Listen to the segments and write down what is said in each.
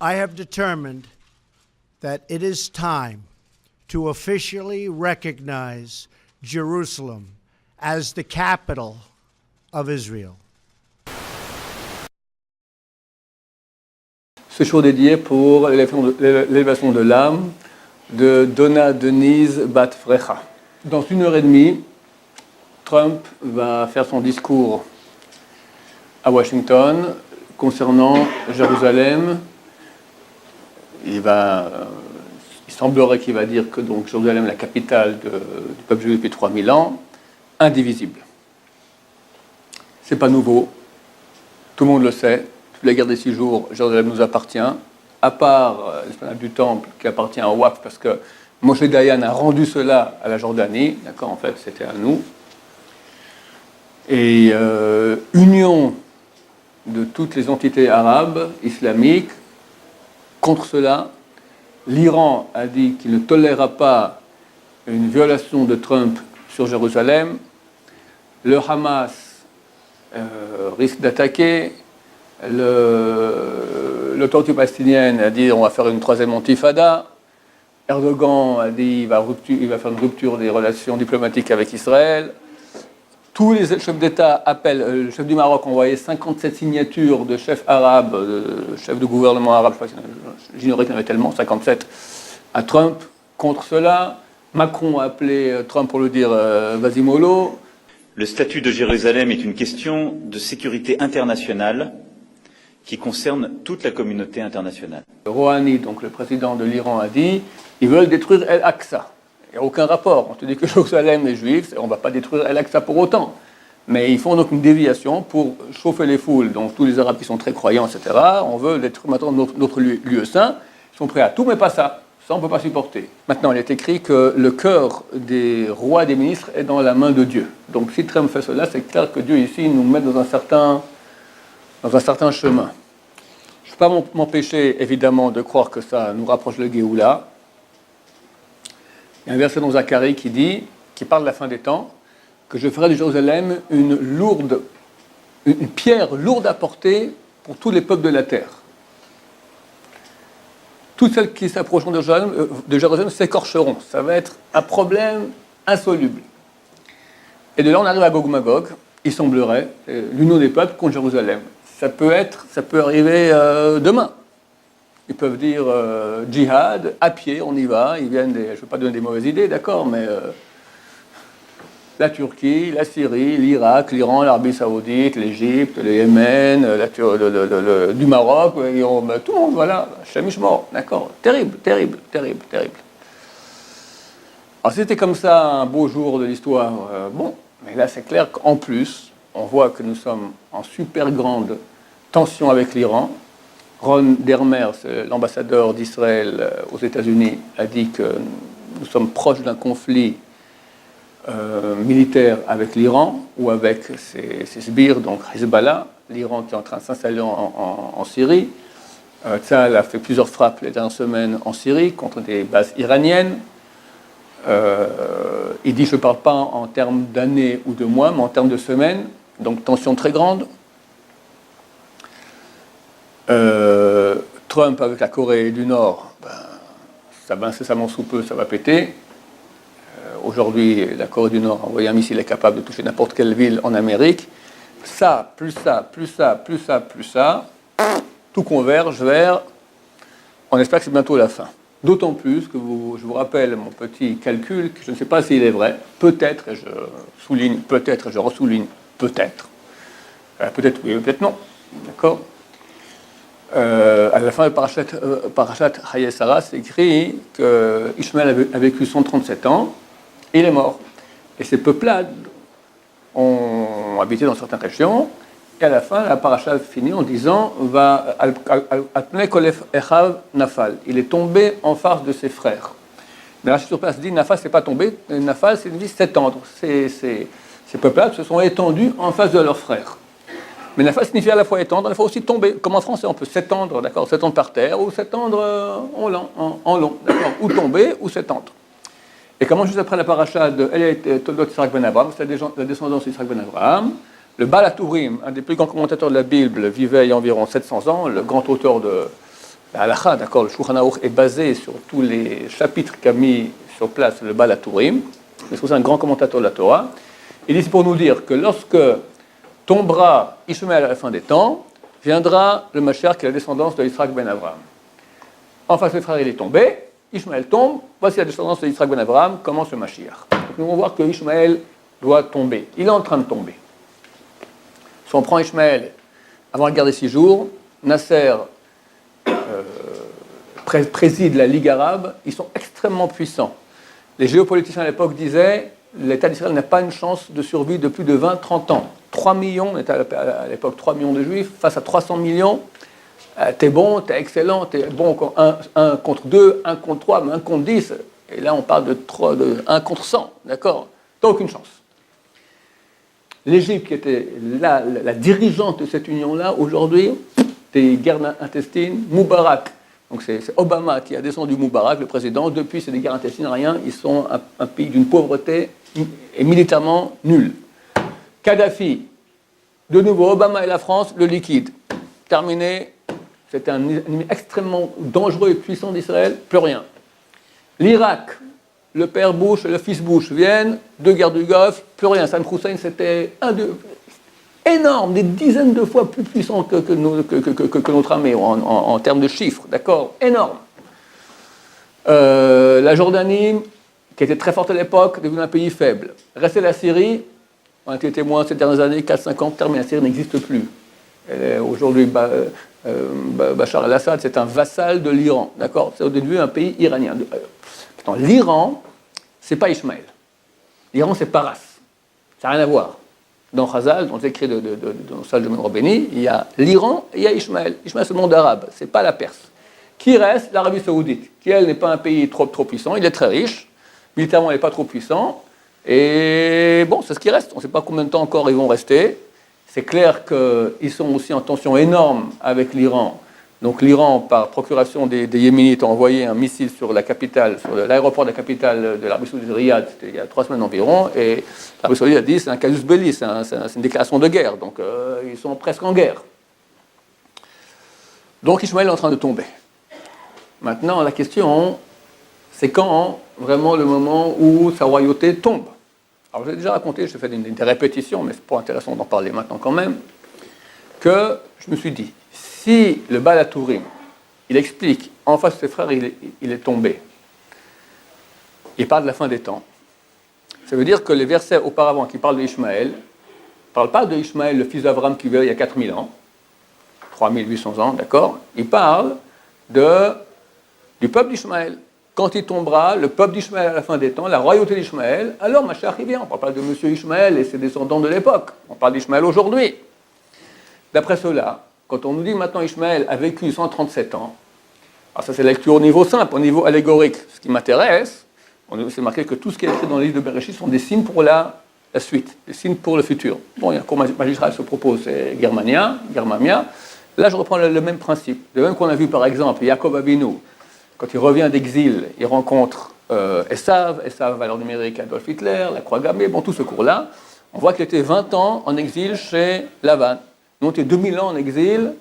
I have determined that it is time to officially recognize Jerusalem as the capital of Israel. Ce jour dédié pour l'élévation de l'âme de Donna Denise Bat-Frecha. Dans 1h30, Trump va faire son discours à Washington concernant Jérusalem. Il semblerait qu'il va dire que donc Jérusalem est la capitale du peuple juif depuis 3000 ans, indivisible. C'est pas nouveau, tout le monde le sait. Depuis la guerre des 6 jours, Jérusalem nous appartient, à part l'esplanade du Temple qui appartient au Waqf, parce que Moshe Dayan a rendu cela à la Jordanie, d'accord, en fait c'était à nous. Et union de toutes les entités arabes, islamiques, contre cela. L'Iran a dit qu'il ne tolérera pas une violation de Trump sur Jérusalem. Le Hamas risque d'attaquer. L'autorité palestinienne a dit on va faire une 3e intifada. Erdogan a dit il va faire une rupture des relations diplomatiques avec Israël. Tous les chefs d'État appellent, le chef du Maroc a envoyé 57 signatures de chefs arabes, de chefs de gouvernement arabes, j'ignorais qu'il y en avait tellement, 57, à Trump contre cela. Macron a appelé Trump pour lui dire vas-y mollo. Le statut de Jérusalem est une question de sécurité internationale qui concerne toute la communauté internationale. Rouhani, donc le président de l'Iran, a dit ils veulent détruire El-Aqsa. Il n'y a aucun rapport. On te dit que Jérusalem est juif, on ne va pas détruire El-Aqsa pour autant. Mais ils font donc une déviation pour chauffer les foules. Donc tous les Arabes qui sont très croyants, etc., on veut détruire maintenant notre lieu saint. Ils sont prêts à tout, mais pas ça. Ça, on ne peut pas supporter. Maintenant, il est écrit que le cœur des rois et des ministres est dans la main de Dieu. Donc si Trump fait cela, c'est clair que Dieu ici nous met dans un certain chemin. Je ne peux pas m'empêcher, évidemment, de croire que ça nous rapproche le Géoula. Il y a un verset dans Zacharie qui parle de la fin des temps, que je ferai de Jérusalem une pierre lourde à porter pour tous les peuples de la terre. Toutes celles qui s'approcheront de Jérusalem s'écorcheront. Ça va être un problème insoluble. Et de là, on arrive à Gog Magog. Il semblerait l'union des peuples contre Jérusalem. Ça peut arriver demain. Ils peuvent dire djihad, à pied, on y va. Je ne veux pas donner des mauvaises idées, d'accord, mais la Turquie, la Syrie, l'Irak, l'Iran, l'Arabie Saoudite, l'Égypte, le Yémen, du Maroc, tout le monde, voilà, chamiche mort, d'accord. Terrible. Alors, c'était comme ça un beau jour de l'histoire, mais là, c'est clair qu'en plus, on voit que nous sommes en super grande tension avec l'Iran. Ron Dermer, l'ambassadeur d'Israël aux États-Unis, a dit que nous sommes proches d'un conflit militaire avec l'Iran ou avec ses sbires, donc Hezbollah, l'Iran qui est en train de s'installer en Syrie. Tzahal a fait plusieurs frappes les dernières semaines en Syrie contre des bases iraniennes. Il dit je ne parle pas en termes d'années ou de mois, mais en termes de semaines, donc tension très grande. Trump avec la Corée du Nord, ça va incessamment sous peu, ça va péter. Aujourd'hui, la Corée du Nord a envoyé un missile capable de toucher n'importe quelle ville en Amérique. Ça, plus ça, tout converge vers... On espère que c'est bientôt la fin. D'autant plus que je vous rappelle mon petit calcul, que je ne sais pas s'il est vrai, peut-être, et je souligne peut-être, et je ressouligne peut-être. Peut-être oui, peut-être non. D'accord ? À la fin de Parashat Hayé Sarah, c'est écrit qu'Ishmaël a vécu 137 ans, et il est mort. Et ces peuplades ont habité dans certaines régions, et à la fin, la Parashat finit en disant Nafal. Il est tombé en face de ses frères. Mais là, sur place, dit Nafal, c'est pas tombé, Nafal, c'est dit s'étendre. Ces peuplades se sont étendus en face de leurs frères. Mais Nafal signifie à la fois étendre, à la fois aussi tomber. Comme en français, on peut s'étendre, d'accord, s'étendre par terre, ou s'étendre en long, d'accord, ou tomber, ou s'étendre. Et comment juste après la paracha de Toldot Yitzhak ben Abraham, c'est la descendance d'Yitzhak ben Abraham, le Baal HaTurim, un des plus grands commentateurs de la Bible, vivait il y a environ 700 ans, le grand auteur La halakha, d'accord, le Shulchan Aruch est basé sur tous les chapitres qu'a mis sur place le Baal HaTurim. C'est un grand commentateur de la Torah. Il dit, c'est pour nous dire que lorsque tombera Ishmaël à la fin des temps, viendra le Mashiach qui est la descendance de Yitzhak ben Abraham. Enfin, ce frère, il est tombé, Ishmaël tombe, voici la descendance de Yitzhak ben Abraham, commence le Mashiach. Donc nous allons voir que Ishmaël doit tomber. Il est en train de tomber. Si on prend Ishmaël avant la guerre des 6 jours, Nasser préside la Ligue arabe, ils sont extrêmement puissants. Les géopoliticiens à l'époque disaient l'État d'Israël n'a pas une chance de survie de plus de 20-30 ans. 3 millions, on était à l'époque 3 millions de juifs, face à 300 millions, t'es bon, t'es excellent, t'es bon 1 contre 2, 1 contre 3, mais 1 contre 10. Et là, on parle de 1 contre 100, d'accord? T'as aucune chance. L'Égypte, qui était la dirigeante de cette union-là, aujourd'hui, des guerres intestines, Moubarak. Donc c'est Obama qui a descendu Moubarak, le président. Depuis, c'est des guerres intestines, rien. Ils sont un pays d'une pauvreté et militairement nul. Kadhafi, de nouveau, Obama et la France, le liquide. Terminé. C'était un ennemi extrêmement dangereux et puissant d'Israël. Plus rien. L'Irak, le père Bush et le fils Bush viennent, 2 guerres du Golfe, plus rien. Saddam Hussein, c'était énorme, des dizaines de fois plus puissant que notre armée en termes de chiffres, d'accord? Énorme. La Jordanie, qui était très forte à l'époque, est devenue un pays faible. Restait la Syrie, on a été témoins ces dernières années, 4-5 ans, terminé, la Syrie n'existe plus. Aujourd'hui, Bachar el-Assad, c'est un vassal de l'Iran, d'accord? C'est devenu un pays iranien. L'Iran, c'est pas Ishmaël. L'Iran, c'est Paras. Ça n'a rien à voir. Dans Chazal, dans les écrits dans le Salomon de Rabbeini, il y a l'Iran et il y a Ishmaël. Ishmaël, c'est le monde arabe, c'est pas la Perse. Qui reste? L'Arabie Saoudite, qui elle n'est pas un pays trop puissant, il est très riche, militairement il n'est pas trop puissant, et bon, c'est ce qui reste. On ne sait pas combien de temps encore ils vont rester. C'est clair qu'ils sont aussi en tension énorme avec l'Iran. Donc l'Iran, par procuration des Yéménites, a envoyé un missile sur la capitale, sur l'aéroport de la capitale de l'Arabie Saoudite, Riyad, c'était il y a 3 semaines environ, et l'Arabie Saoudite a dit c'est un casus belli, c'est une déclaration de guerre, donc ils sont presque en guerre. Donc Ishmaël est en train de tomber. Maintenant, la question, c'est quand vraiment le moment où sa royauté tombe. Alors j'ai déjà raconté, j'ai fait des répétitions, mais c'est pas intéressant d'en parler maintenant quand même, que je me suis dit, si le Baal HaTurim, il explique, en face de ses frères, il est tombé, il parle de la fin des temps, ça veut dire que les versets auparavant qui parlent d'Ishmaël ne parlent pas de Ishmaël, le fils d'Abraham qui vivait il y a 4000 ans, 3800 ans, d'accord? Il parle du peuple d'Ishmaël. Quand il tombera, le peuple d'Ishmaël à la fin des temps, la royauté d'Ishmaël, alors Mashiach il vient. On ne parle pas de monsieur Ishmaël et ses descendants de l'époque, on parle d'Ishmaël aujourd'hui. D'après cela, quand on nous dit maintenant Ishmaël a vécu 137 ans, alors ça c'est la lecture au niveau simple, au niveau allégorique. Ce qui m'intéresse, c'est marqué que tout ce qui est écrit dans le livre de Bereshit sont des signes pour la suite, des signes pour le futur. Bon, il y a un cours magistral se propose, c'est Germania. Là, je reprends le même principe. De même qu'on a vu par exemple Yaakov Avinu, quand il revient d'exil, il rencontre Esav, valeur numérique Adolf Hitler, la croix gammée, bon, tout ce cours-là. On voit qu'il était 20 ans en exil chez Lavan. Nous, on était 2000 ans en exil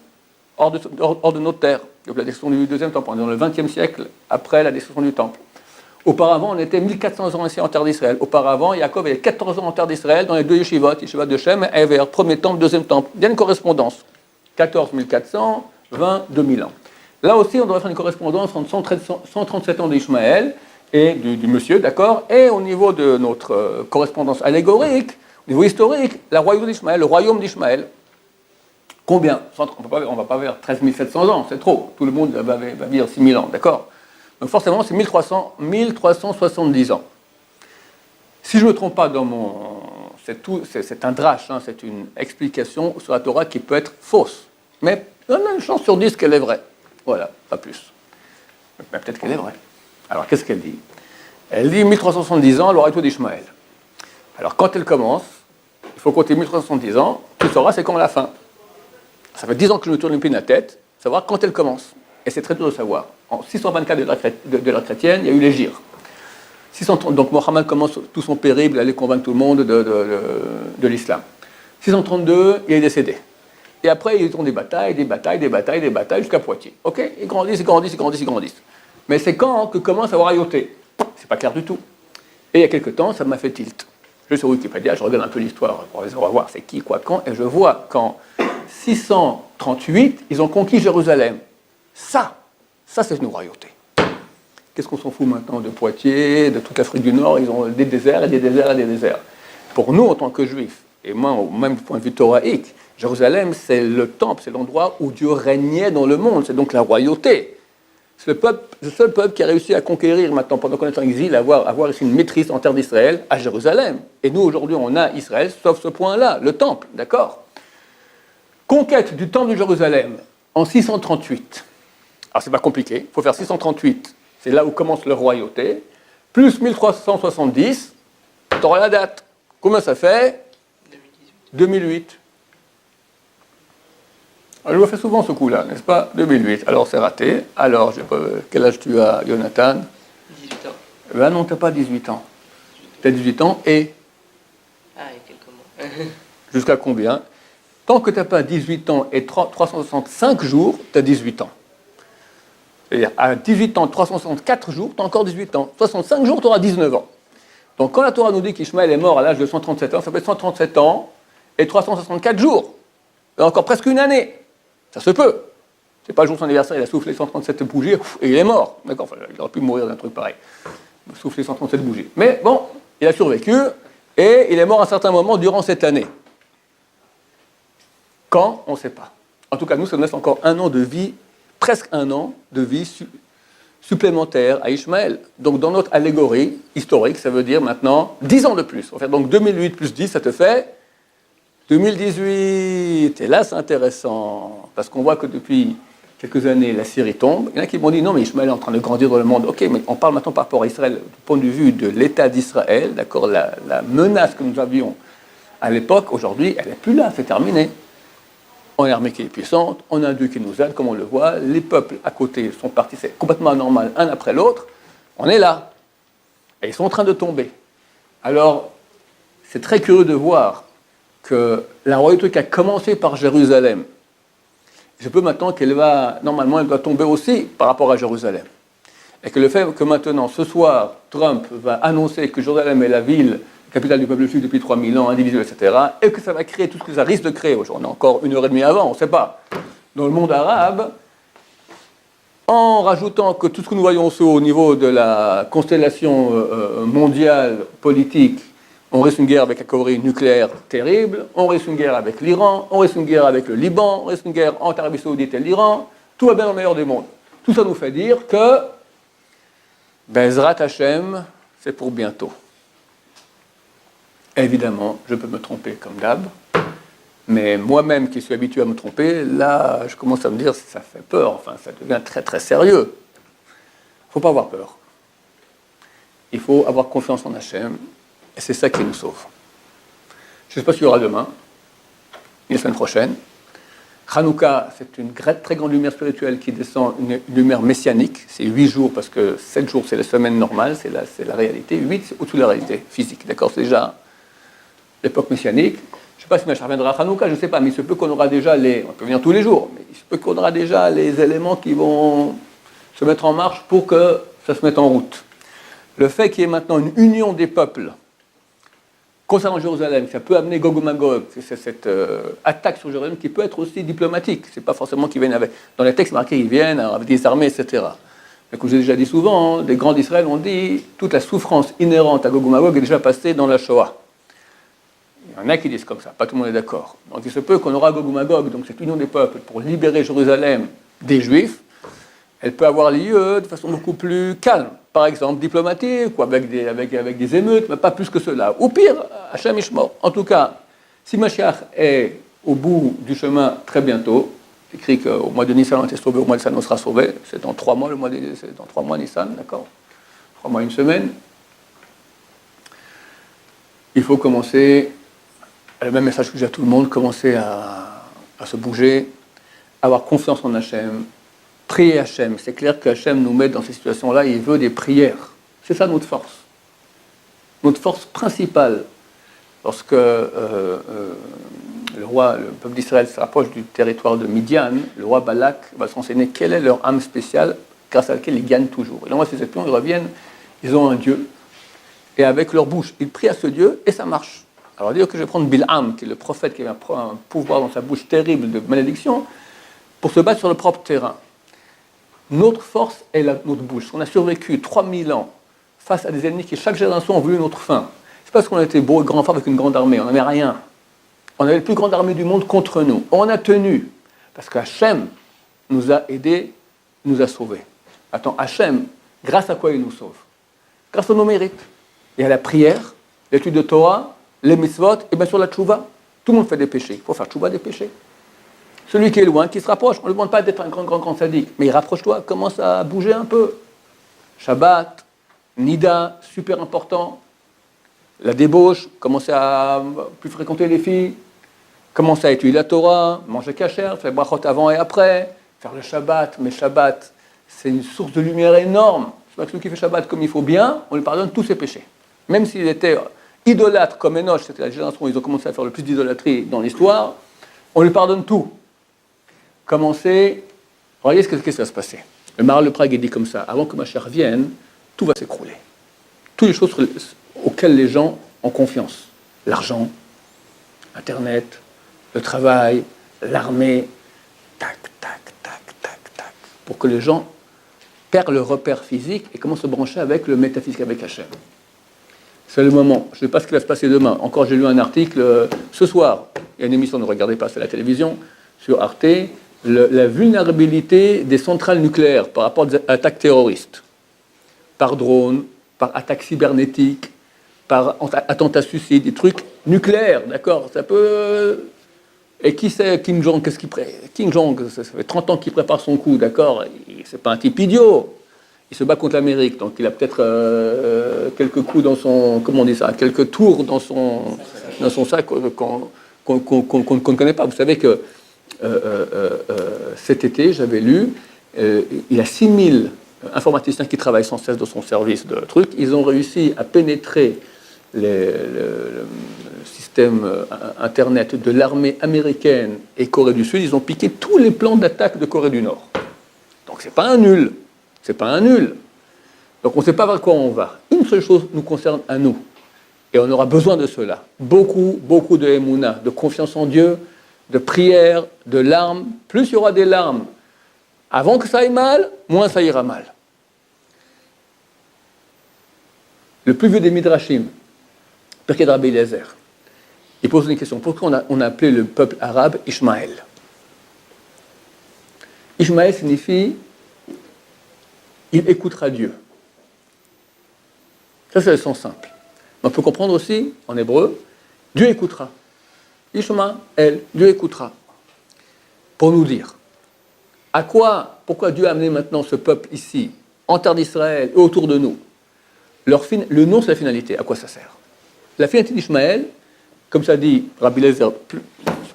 hors de notre terre, depuis la destruction du deuxième temple, dans le XXe siècle, après la destruction du temple. Auparavant, on était 1400 ans ici en terre d'Israël. Auparavant, Yaakov avait 14 ans en terre d'Israël, dans les 2 yeshivot de Shem et Ever, premier temple, deuxième temple. Il y a une correspondance. 14 1400, 20 2000 ans. Là aussi, on devrait faire une correspondance entre 137 ans d'Ishmaël et du monsieur, d'accord, et au niveau de notre correspondance allégorique, au niveau historique, la royauté d'Ishmaël, le royaume d'Ishmaël. Combien? On ne va pas vers 13 700 ans, c'est trop. Tout le monde va vivre 6000 ans, d'accord? Donc forcément, c'est 1370 ans. Si je ne me trompe pas dans c'est un drache, hein, c'est une explication sur la Torah qui peut être fausse. Mais on a une chance sur 10 qu'elle est vraie. Voilà, pas plus. Mais peut-être qu'elle est vraie. Alors, qu'est-ce qu'elle dit? Elle dit 1370 ans, le royauté d'Ishmaël. Alors, quand elle commence, il faut compter 1370 ans, tu sauras c'est quand la fin. Ça fait 10 ans que je me tourne une pine la tête, savoir quand elle commence. Et c'est très dur de savoir. En 624 de l'ère chrétienne, il y a eu l'Hégire. 630, donc Mohammed commence tout son périple, aller convaincre tout le monde de l'islam. 632, il est décédé. Et après, ils ont des batailles, jusqu'à Poitiers. Ok? Ils grandissent. Mais c'est quand que commence à royauter? C'est pas clair du tout. Et il y a quelque temps, ça m'a fait tilt. Je suis sur Wikipédia, je regarde un peu l'histoire, on va voir c'est qui, quoi, quand, et je vois qu'en 638, ils ont conquis Jérusalem. Ça c'est une royauté. Qu'est-ce qu'on s'en fout maintenant de Poitiers, de toute l'Afrique du Nord? Ils ont des déserts et des déserts et des déserts. Pour nous, en tant que juifs, et moi, au même point de vue thoraïque, Jérusalem, c'est le temple, c'est l'endroit où Dieu régnait dans le monde, c'est donc la royauté. C'est le seul peuple qui a réussi à conquérir maintenant, pendant qu'on est en exil, avoir ici une maîtrise en terre d'Israël, à Jérusalem. Et nous, aujourd'hui, on a Israël, sauf ce point-là, le temple, d'accord? Conquête du temple de Jérusalem en 638. Alors, c'est pas compliqué, il faut faire 638, c'est là où commence la royauté, plus 1370, t'auras la date. Combien ça fait? 2008. Alors, je me fais souvent ce coup-là, n'est-ce pas? 2008. Alors, c'est raté. Alors, quel âge tu as, Jonathan? 18 ans. Ben non, tu n'as pas 18 ans. Tu as 18 ans et Ah, il y a quelques mois. jusqu'à combien? Tant que tu n'as pas 18 ans et 365 jours, tu as 18 ans. C'est-à-dire, à 18 ans, 364 jours, tu as encore 18 ans. 65 jours, tu auras 19 ans. Donc, quand la Torah nous dit qu'Ishmaël est mort à l'âge de 137 ans, ça fait 137 ans et 364 jours. Et encore presque une année. Ça se peut. C'est pas le jour de son anniversaire, il a soufflé 137 bougies et il est mort. D'accord, enfin, il aurait pu mourir d'un truc pareil. Souffler 137 bougies. Mais bon, il a survécu et il est mort à un certain moment durant cette année. Quand? On ne sait pas. En tout cas, nous, ça nous laisse encore un an de vie, presque un an de vie supplémentaire à Ishmaël. Donc, dans notre allégorie historique, ça veut dire maintenant 10 ans de plus. On va faire donc 2008 plus 10, ça te fait 2018, et là c'est intéressant, parce qu'on voit que depuis quelques années, la Syrie tombe. Il y en a qui m'ont dit, non mais Ishmaël est en train de grandir dans le monde. Ok, mais on parle maintenant par rapport à Israël, du point de vue de l'État d'Israël, d'accord, la menace que nous avions à l'époque, aujourd'hui, elle n'est plus là, c'est terminé. On a une armée qui est puissante, on a un Dieu qui nous aide, comme on le voit, les peuples à côté sont partis, c'est complètement anormal, un après l'autre, on est là. Et ils sont en train de tomber. Alors, c'est très curieux de voir que la royauté qui a commencé par Jérusalem, je peux maintenant qu'elle va, normalement, elle doit tomber aussi par rapport à Jérusalem. Et que le fait que maintenant, ce soir, Trump va annoncer que Jérusalem est la ville, capitale du peuple juif depuis 3000 ans, indivisible, etc., et que ça va créer tout ce que ça risque de créer, aujourd'hui, on est encore 1h30 avant, on ne sait pas, dans le monde arabe, en rajoutant que tout ce que nous voyons au niveau de la constellation mondiale, politique, on risque une guerre avec la Corée nucléaire terrible, on risque une guerre avec l'Iran, on risque une guerre avec le Liban, on risque une guerre entre l'Arabie Saoudite et l'Iran, tout va bien dans le meilleur des mondes. Tout ça nous fait dire que Bezrat Hashem, c'est pour bientôt. Évidemment, je peux me tromper comme d'hab, mais moi-même qui suis habitué à me tromper, là, je commence à me dire, ça fait peur, enfin, ça devient très très sérieux. Il ne faut pas avoir peur. Il faut avoir confiance en Hashem, et c'est ça qui nous sauve. Je ne sais pas s'il y aura demain, ni la semaine prochaine. Hanouka, c'est une très grande lumière spirituelle qui descend, une lumière messianique. C'est 8 jours, parce que 7 jours, c'est la semaine normale, c'est la réalité. 8, c'est au-dessus de la réalité physique. D'accord, c'est déjà l'époque messianique. Je ne sais pas si Machar viendra à Hanouka, je ne sais pas, mais il se peut qu'on aura déjà on peut venir tous les jours, mais il se peut qu'on aura déjà les éléments qui vont se mettre en marche pour que ça se mette en route. Le fait qu'il y ait maintenant une union des peuples concernant Jérusalem, ça peut amener Gog et Magog, c'est cette attaque sur Jérusalem qui peut être aussi diplomatique. C'est pas forcément qu'ils viennent avec. Dans les textes marqués, ils viennent avec des armées, etc. Mais comme j'ai déjà dit souvent, les grands d'Israël ont dit toute la souffrance inhérente à Gog et Magog est déjà passée dans la Shoah. Il y en a qui disent comme ça, pas tout le monde est d'accord. Donc il se peut qu'on aura Gog et Magog, donc cette union des peuples pour libérer Jérusalem des Juifs, elle peut avoir lieu de façon beaucoup plus calme. Par exemple, diplomatique, ou avec des émeutes, mais pas plus que cela. Ou pire, Hachem Ishmor. En tout cas, si Mashiach est au bout du chemin très bientôt, c'est écrit qu'au mois de Nissan on était sauvé, au mois de Nissan on sera sauvé, c'est dans 3 mois, c'est dans 3 mois Nissan, d'accord, 3 mois, 1 semaine. Il faut commencer, le même message que j'ai à tout le monde, commencer à se bouger, avoir confiance en Hachem, prier Hachem. C'est clair que Hachem nous met dans ces situations-là, il veut des prières. C'est ça notre force. Notre force principale. Lorsque le peuple d'Israël se rapproche du territoire de Midian, le roi Balak va se renseigner quelle est leur âme spéciale grâce à laquelle ils gagnent toujours. Il envoie ses espions, ils reviennent, ils ont un dieu, et avec leur bouche, ils prient à ce dieu, et ça marche. Alors dire que je vais prendre Bil'am, qui est le prophète qui avait un pouvoir dans sa bouche terrible de malédiction, pour se battre sur le propre terrain. Notre force est notre bouche. On a survécu 3000 ans face à des ennemis qui, chaque génération, ont voulu notre fin. C'est parce qu'on a été beau et grand fort avec une grande armée, on n'avait rien. On avait la plus grande armée du monde contre nous. On a tenu, parce qu'Hachem nous a aidés, nous a sauvés. Attends, Hachem, grâce à quoi il nous sauve? Grâce à nos mérites. Et à la prière, l'étude de Torah, les mitzvot, et bien sûr la tchouva. Tout le monde fait des péchés. Il faut faire tchouva des péchés. Celui qui est loin, qui se rapproche, on ne lui demande pas d'être un grand sadique, mais rapproche-toi, commence à bouger un peu. Shabbat, Nida, super important. La débauche, commencer à plus fréquenter les filles, commencer à étudier la Torah, manger kasher, faire brachot avant et après, faire le Shabbat. Mais Shabbat, c'est une source de lumière énorme. C'est celui qui fait Shabbat comme il faut bien, on lui pardonne tous ses péchés. Même s'il était idolâtre comme Enoch, c'était la génération où ils ont commencé à faire le plus d'idolâtrie dans l'histoire, on lui pardonne tout. Commencer, regardez ce qui va se passer. Le Maharal de Prague dit comme ça, avant que Mashiach vienne, tout va s'écrouler. Toutes les choses auxquelles les gens ont confiance. L'argent, Internet, le travail, l'armée, tac, tac, tac, tac, tac. Pour que les gens perdent le repère physique et commencent à se brancher avec le métaphysique, avec Hachem. C'est le moment. Je ne sais pas ce qui va se passer demain. Encore, j'ai lu un article ce soir. Il y a une émission, ne regardez pas, c'est la télévision, sur Arte, la vulnérabilité des centrales nucléaires par rapport à attaques terroristes, par drone, par attaques cybernétiques, par attentats suicides, des trucs nucléaires, d'accord? Ça peut... Et qui c'est Kim Jong? Qu'est-ce qu'il Kim Jong, ça fait 30 ans qu'il prépare son coup, d'accord? C'est pas un type idiot. Il se bat contre l'Amérique, donc il a peut-être quelques coups dans son... Comment on dit ça? Quelques tours dans son sac qu'on ne connaît pas. Vous savez que cet été, j'avais lu, il y a 6000 informaticiens qui travaillent sans cesse dans son service de trucs. Ils ont réussi à pénétrer le système Internet de l'armée américaine et Corée du Sud. Ils ont piqué tous les plans d'attaque de Corée du Nord. Donc c'est pas un nul. C'est pas un nul. Donc on ne sait pas vers quoi on va. Une seule chose nous concerne à nous. Et on aura besoin de cela. Beaucoup de émouna, de confiance en Dieu, de prière, de larmes. Plus il y aura des larmes avant que ça aille mal, moins ça ira mal. Le plus vieux des Midrashim, Pirkei de Rabbi Eliezer, il pose une question. Pourquoi on a appelé le peuple arabe Ishmaël? Ishmaël signifie il écoutera Dieu. Ça, c'est le sens simple. Mais on peut comprendre aussi, en hébreu, Dieu écoutera. Ishmaël, Dieu écoutera. Pour nous dire, pourquoi Dieu a amené maintenant ce peuple ici, en terre d'Israël et autour de nous? Le nom, c'est la finalité. À quoi ça sert? La finalité d'Ishmaël, comme ça dit Rabbi Eliezer,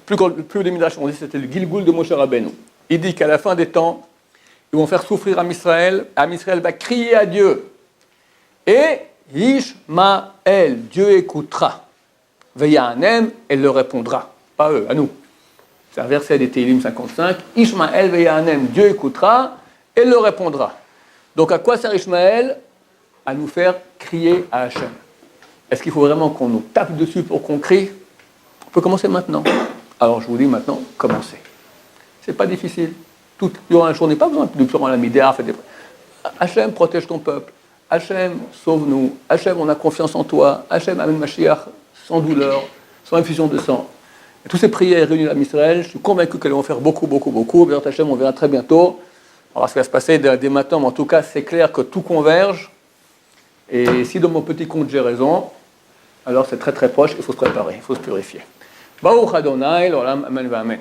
plus des Midrash, on dit que c'était le Gilgul de Moshe Rabbeinu. Il dit qu'à la fin des temps, ils vont faire souffrir Am Israël. Am Israël va crier à Dieu. Et Ishmaël, Dieu écoutera. Veyanem, elle le répondra. Pas eux, à nous. C'est un verset des Télim 55. Ishmaël, Veyanem, Dieu écoutera, elle le répondra. Donc à quoi sert Ishmaël? À nous faire crier à Hachem. Est-ce qu'il faut vraiment qu'on nous tape dessus pour qu'on crie? On peut commencer maintenant. Alors je vous dis maintenant, commencez. C'est pas difficile. Tout durant la journée, pas besoin de durant la midéa, faites des... Hachem, protège ton peuple. Hachem, sauve-nous. Hachem, on a confiance en toi. Hachem, amène Mashiach, sans douleur, sans infusion de sang. Et toutes ces prières réunies à Israël, je suis convaincu qu'elles vont faire beaucoup. Bien Hachem, on verra très bientôt. On va voir ce qui va se passer dès maintenant, mais en tout cas, c'est clair que tout converge. Et si dans mon petit compte j'ai raison, alors c'est très proche, il faut se préparer, il faut se purifier. Baruch Adonai, l'olam, amen, amen.